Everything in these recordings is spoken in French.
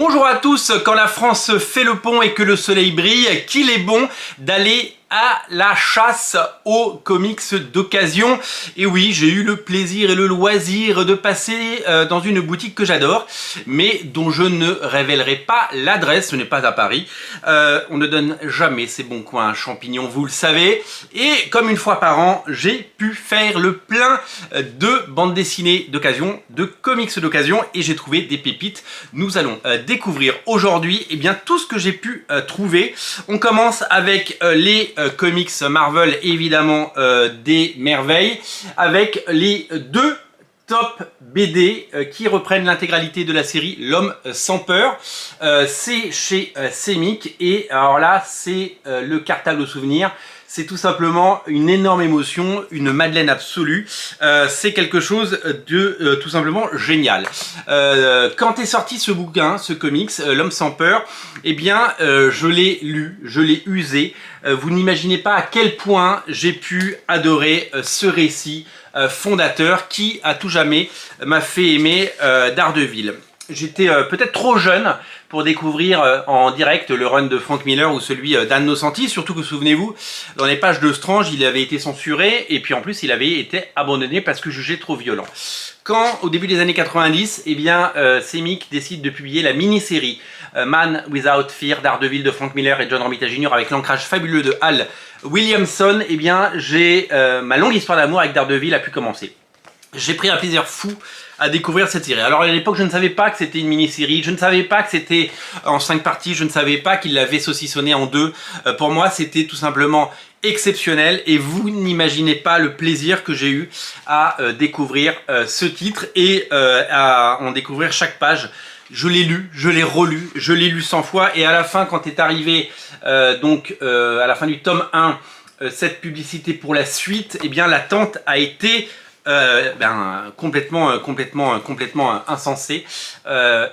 Bonjour à tous, quand la France fait le pont et que le soleil brille, qu'il est bon d'aller à la chasse aux comics d'occasion. Et oui, j'ai eu le plaisir et le loisir de passer dans une boutique que j'adore, mais dont je ne révélerai pas l'adresse, ce n'est pas à Paris. On ne donne jamais ses bons coins à champignons, vous le savez. Et comme une fois par an, j'ai pu faire le plein de bandes dessinées d'occasion, de comics d'occasion, et j'ai trouvé des pépites. Nous allons découvrir aujourd'hui tout ce que j'ai pu trouver. On commence avec les comics Marvel, évidemment des merveilles, avec les deux top BD qui reprennent l'intégralité de la série L'Homme sans peur. C'est chez Semic, et alors là c'est le cartable au souvenir. C'est tout simplement une énorme émotion, une madeleine absolue. C'est quelque chose de tout simplement génial. Quand est sorti ce bouquin, ce comics, L'Homme sans peur, eh bien, je l'ai lu, je l'ai usé. Vous n'imaginez pas à quel point j'ai pu adorer ce récit fondateur qui, à tout jamais, m'a fait aimer Daredevil. J'étais peut-être trop jeune pour découvrir en direct le run de Frank Miller ou celui d'Anne Nocenti, surtout que souvenez-vous, dans les pages de Strange, il avait été censuré et puis en plus il avait été abandonné parce que jugé trop violent. Quand, au début des années 90, Semic décide de publier la mini-série Man Without Fear, Daredevil de Frank Miller et John Romita Jr. avec l'ancrage fabuleux de Hal Williamson, ma longue histoire d'amour avec Daredevil a pu commencer. J'ai pris un plaisir fou à découvrir cette série. Alors à l'époque, je ne savais pas que c'était une mini-série, je ne savais pas que c'était en 5 parties, je ne savais pas qu'il l'avait saucissonné en 2. Pour moi, c'était tout simplement exceptionnel et vous n'imaginez pas le plaisir que j'ai eu à découvrir ce titre et à en découvrir chaque page. Je l'ai lu, je l'ai relu, je l'ai lu 100 fois et à la fin, quand est arrivé à la fin du tome 1, cette publicité pour la suite, eh bien l'attente a été complètement insensé.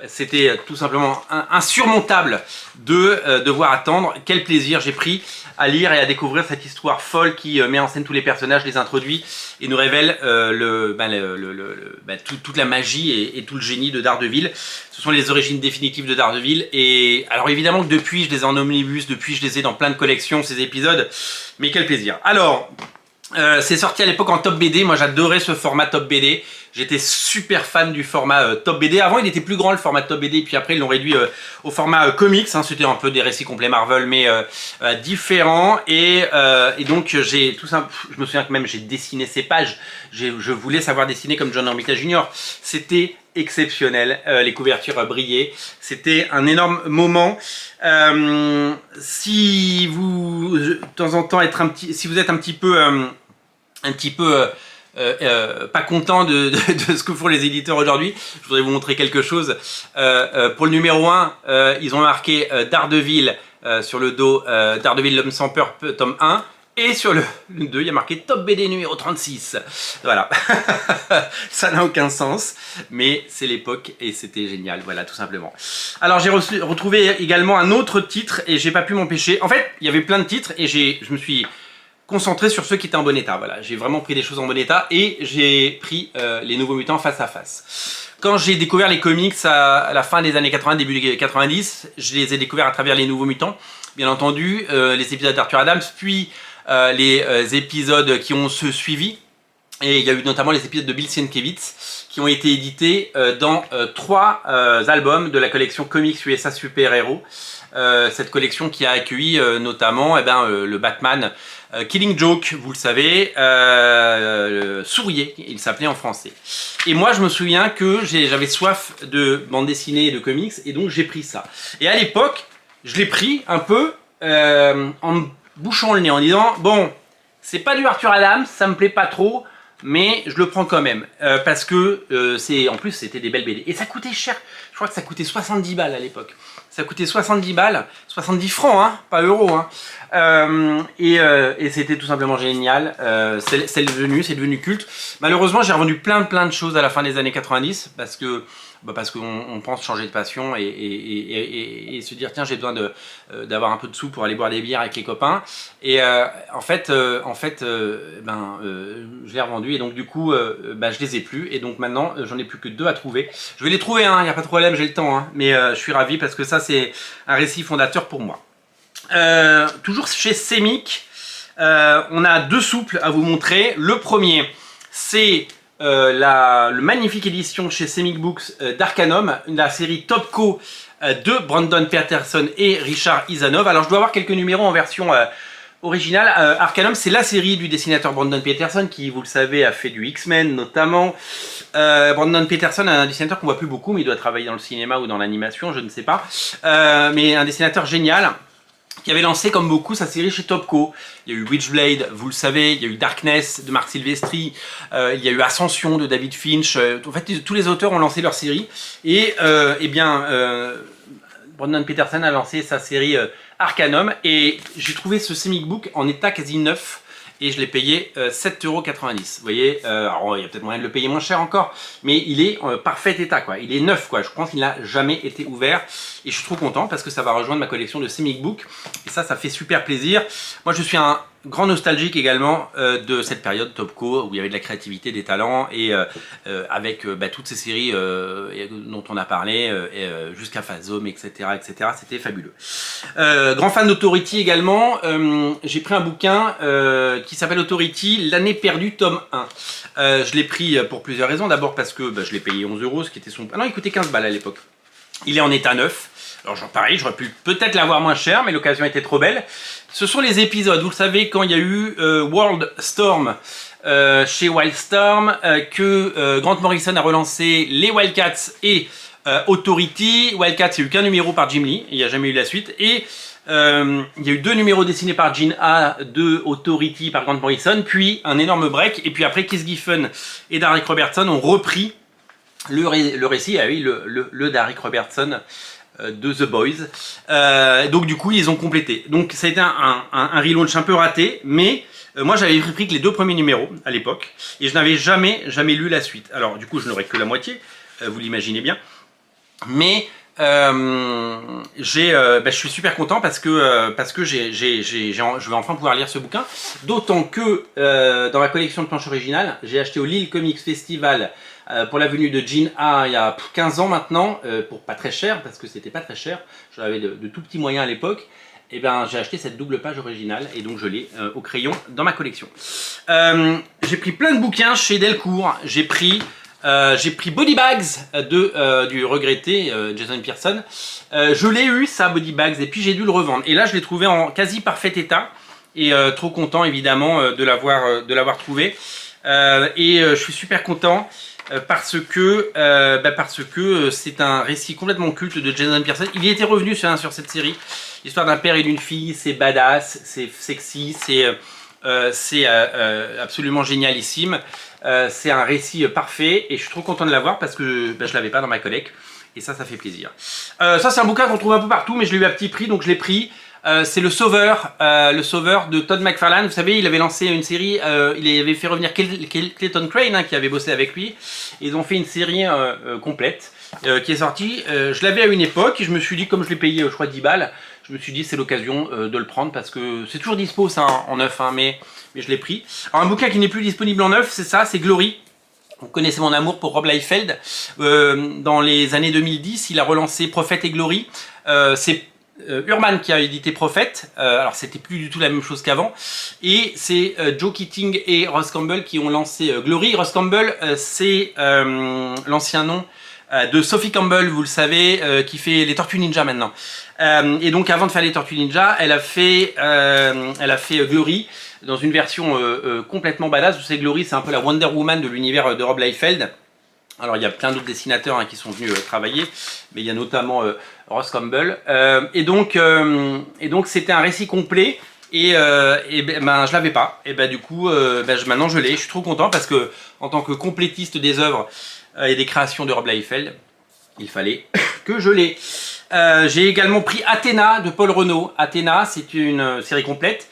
C'était tout simplement insurmontable de devoir attendre. Quel plaisir j'ai pris à lire et à découvrir cette histoire folle qui met en scène tous les personnages, les introduit et nous révèle toute la magie et tout le génie de Daredevil. Ce sont les origines définitives de Daredevil. Et alors évidemment que depuis je les ai en omnibus, depuis je les ai dans plein de collections ces épisodes, mais quel plaisir. Alors c'est sorti à l'époque en Top BD, moi j'adorais ce format Top BD, j'étais super fan du format Top BD. Avant il était plus grand le format Top BD, puis après ils l'ont réduit au format comics, hein. C'était un peu des récits complets Marvel mais différents, et donc j'ai tout ça, je me souviens que même j'ai dessiné ces pages, je voulais savoir dessiner comme John Romita Jr. C'était exceptionnel, les couvertures brillaient, c'était un énorme moment. Si vous de temps en temps si vous êtes un petit peu pas content de ce que font les éditeurs aujourd'hui, je voudrais vous montrer quelque chose. Pour le numéro 1, ils ont marqué Daredevil sur le dos, Daredevil L'Homme sans peur tome 1. Et sur le 2, il y a marqué Top BD numéro 36. Voilà. Ça n'a aucun sens, mais c'est l'époque et c'était génial. Voilà, tout simplement. Alors, j'ai retrouvé également un autre titre et j'ai pas pu m'empêcher. En fait, il y avait plein de titres et je me suis concentré sur ceux qui étaient en bon état. Voilà, j'ai vraiment pris des choses en bon état et j'ai pris les Nouveaux Mutants face à face. Quand j'ai découvert les comics à la fin des années 80, début des 90, je les ai découverts à travers les Nouveaux Mutants. Bien entendu, les épisodes d'Arthur Adams, puis les épisodes qui ont suivi, et il y a eu notamment les épisodes de Bill Sienkiewicz qui ont été édités dans 3 albums de la collection Comics USA Super Héros. Cette collection qui a accueilli notamment le Batman Killing Joke, vous le savez, Sourier, il s'appelait en français. Et moi je me souviens que j'avais soif de bande dessinée et de comics, et donc j'ai pris ça. Et à l'époque, je l'ai pris un peu en bouchant le nez, en disant bon, c'est pas du Arthur Adams, ça me plaît pas trop, mais je le prends quand même parce que en plus c'était des belles BD et ça coûtait cher. Je crois que ça coûtait 70 balles à l'époque. Ça coûtait 70 balles, 70 francs, hein, pas euros, hein. Et c'était tout simplement génial. C'est devenu culte. Malheureusement, j'ai revendu plein de choses à la fin des années 90 parce que parce qu'on pense changer de passion et se dire tiens j'ai besoin d'avoir un peu de sous pour aller boire des bières avec les copains. Et en fait, je l'ai revendu et donc du coup je les ai plus et donc maintenant j'en ai plus que 2 à trouver. Je vais les trouver, il n'y a pas de problème, j'ai le temps, mais je suis ravi parce que ça c'est un récit fondateur pour moi. Toujours chez Semic, on a 2 souples à vous montrer. Le premier, c'est le magnifique édition chez Semic Books d'Arcanum, la série Topco de Brandon Peterson et Richard Isanov. Alors je dois avoir quelques numéros en version originale. Arcanum, c'est la série du dessinateur Brandon Peterson qui, vous le savez, a fait du X-Men notamment. Brandon Peterson est un dessinateur qu'on voit plus beaucoup, mais il doit travailler dans le cinéma ou dans l'animation, je ne sais pas. Mais un dessinateur génial, qui avait lancé comme beaucoup sa série chez Topco. Il y a eu Witchblade, vous le savez, il y a eu Darkness de Marc Silvestri, il y a eu Ascension de David Finch. En fait, tous les auteurs ont lancé leur série. Et Brandon Peterson a lancé sa série Arcanum. Et j'ai trouvé ce Semic Book en état quasi neuf. Et je l'ai payé 7,90 €. Vous voyez, alors il y a peut-être moyen de le payer moins cher encore, mais il est en parfait état, quoi. Il est neuf, quoi. Je pense qu'il n'a jamais été ouvert. Et je suis trop content parce que ça va rejoindre ma collection de Semic Book. Et ça fait super plaisir. Moi, je suis un grand nostalgique également de cette période Topco où il y avait de la créativité, des talents et avec toutes ces séries dont on a parlé jusqu'à Phasm, etc. etc. C'était fabuleux. Grand fan d'Authority également. J'ai pris un bouquin qui s'appelle Authority, l'année perdue, tome 1. Je l'ai pris pour plusieurs raisons. D'abord parce que je l'ai payé 11 €, ce qui était son... Ah non, il coûtait 15 balles à l'époque. Il est en état neuf. Alors pareil, j'aurais pu peut-être l'avoir moins cher, mais l'occasion était trop belle. Ce sont les épisodes, vous le savez, quand il y a eu World Storm chez Wildstorm, que Grant Morrison a relancé les Wildcats et Authority. Wildcats, il n'y a eu qu'un numéro par Jim Lee, il n'y a jamais eu la suite. Et il y a eu 2 numéros dessinés par Gene A de Authority par Grant Morrison, puis un énorme break. Et puis après, Keith Giffen et Derek Robertson ont repris le récit, le Derek Robertson de The Boys. Donc du coup ils ont complété. Donc ça a été un relaunch un peu raté, mais moi j'avais pris que les 2 premiers numéros à l'époque et je n'avais jamais lu la suite. Alors du coup je n'aurais que la moitié, vous l'imaginez bien, mais je suis super content parce que je vais enfin pouvoir lire ce bouquin, d'autant que dans ma collection de planches originales j'ai acheté au Lille Comics Festival pour la venue de Gene A il y a 15 ans maintenant, pour pas très cher, parce que c'était pas très cher, j'avais de tout petits moyens à l'époque, et j'ai acheté cette double page originale et donc je l'ai au crayon dans ma collection. J'ai pris plein de bouquins chez Delcourt, j'ai pris Body Bags du regretté Jason Pearson. Je l'ai eu ça, Body Bags, et puis j'ai dû le revendre, et là je l'ai trouvé en quasi parfait état, et trop content évidemment de l'avoir trouvé, et je suis super content parce que c'est un récit complètement culte de Jason Pearson. Il y était revenu sur cette série, l'histoire d'un père et d'une fille, c'est badass, c'est sexy, c'est absolument génialissime. C'est un récit parfait et je suis trop content de l'avoir parce que je l'avais pas dans ma collecte et ça fait plaisir. Ça c'est un bouquin qu'on trouve un peu partout, mais je l'ai eu à petit prix donc je l'ai pris. C'est le Sauveur de Todd McFarlane. Vous savez, il avait lancé une série, il avait fait revenir Clayton Crane qui avait bossé avec lui. Ils ont fait une série complète qui est sortie. Je l'avais à une époque et je me suis dit, comme je l'ai payé je crois 10 balles, je me suis dit c'est l'occasion de le prendre parce que c'est toujours dispo ça en neuf, mais je l'ai pris. Alors un bouquin qui n'est plus disponible en neuf, c'est Glory. Vous connaissez mon amour pour Rob Liefeld. Dans les années 2010, il a relancé Prophète et Glory. C'est Urban qui a édité Prophète, alors c'était plus du tout la même chose qu'avant, et c'est Joe Keating et Ross Campbell qui ont lancé Glory. Ross Campbell, c'est l'ancien nom de Sophie Campbell, vous le savez, qui fait les Tortues Ninja maintenant. Et donc avant de faire les Tortues Ninja, elle a fait Glory dans une version complètement badass. Vous savez, Glory c'est un peu la Wonder Woman de l'univers de Rob Liefeld. Alors il y a plein d'autres dessinateurs qui sont venus travailler, mais il y a notamment Ross Campbell. Et donc c'était un récit complet et je l'avais pas. Et du coup maintenant je l'ai. Je suis trop content parce que en tant que complétiste des œuvres et des créations de Rob Liefeld, il fallait que je l'ai. J'ai également pris Athéna de Paul Renaud. Athéna, c'est une série complète.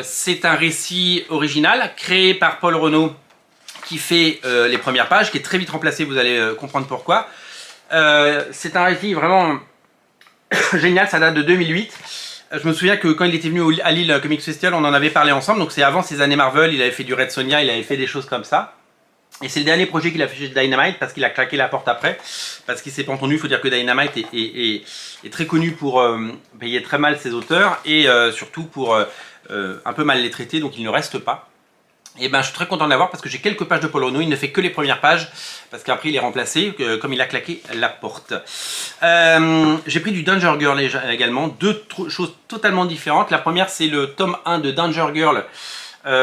C'est un récit original créé par Paul Renaud qui fait les premières pages, qui est très vite remplacé, vous allez comprendre pourquoi. C'est un récit vraiment génial, ça date de 2008. Je me souviens que quand il était venu à Lille Comics Festival, on en avait parlé ensemble, donc c'est avant ses années Marvel, il avait fait du Red Sonja, il avait fait des choses comme ça. Et c'est le dernier projet qu'il a fait chez Dynamite parce qu'il a claqué la porte après, parce qu'il s'est pas entendu. Il faut dire que Dynamite est très connu pour payer très mal ses auteurs et surtout pour un peu mal les traiter, donc il ne reste pas. Et ben je suis très content de l'avoir parce que j'ai quelques pages de Paul Renaud, il ne fait que les premières pages parce qu'après il est remplacé comme il a claqué la porte. J'ai pris du Danger Girl également, deux choses totalement différentes. La première c'est le tome 1 de Danger Girl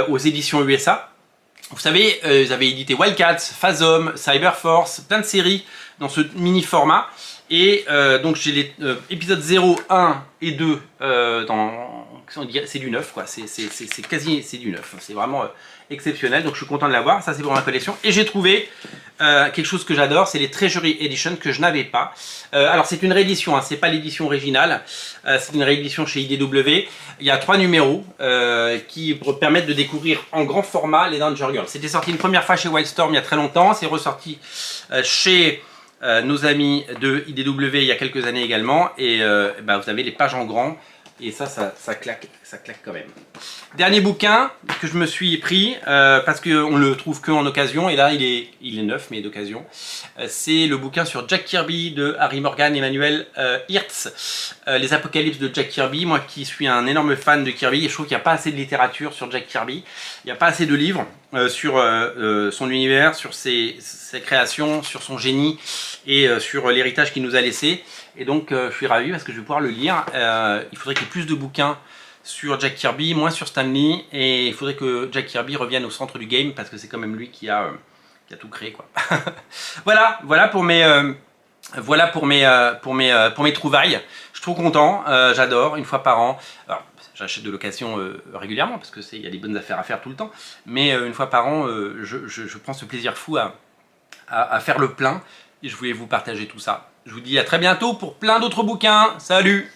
aux éditions USA. Vous savez, ils avaient édité Wildcats, Phasm, Cyberforce, plein de séries dans ce mini format. Et donc j'ai les épisodes 0, 1 et 2 c'est du neuf quoi, c'est du neuf, c'est vraiment exceptionnel, donc je suis content de l'avoir, ça c'est pour ma collection. Et j'ai trouvé quelque chose que j'adore, c'est les Treasury Edition que je n'avais pas. Alors c'est une réédition, hein, c'est pas l'édition originale, c'est une réédition chez IDW. Il y a 3 numéros qui permettent de découvrir en grand format les Danger Girls. C'était sorti une première fois chez Wildstorm il y a très longtemps, c'est ressorti chez nos amis de IDW il y a quelques années également, et bah, vous avez les pages en grand, et ça claque quand même. Dernier bouquin que je me suis pris, parce qu'on le trouve que en occasion, et là il est neuf mais d'occasion, c'est le bouquin sur Jack Kirby de Harry Morgan et Emmanuel Hirtz, les Apocalypses de Jack Kirby. Moi qui suis un énorme fan de Kirby, et je trouve qu'il n'y a pas assez de littérature sur Jack Kirby, il n'y a pas assez de livres sur son univers, sur ses créations, sur son génie et sur l'héritage qu'il nous a laissé. Et donc je suis ravi parce que je vais pouvoir le lire. Il faudrait qu'il y ait plus de bouquins sur Jack Kirby, moins sur Stan Lee, et il faudrait que Jack Kirby revienne au centre du game parce que c'est quand même lui qui a tout créé quoi. voilà pour mes trouvailles. Je suis trop content, j'adore, une fois par an. Alors, j'achète de l'occasion régulièrement parce que il y a des bonnes affaires à faire tout le temps, mais une fois par an, je prends ce plaisir fou à faire le plein, et je voulais vous partager tout ça. Je vous dis à très bientôt pour plein d'autres bouquins. Salut!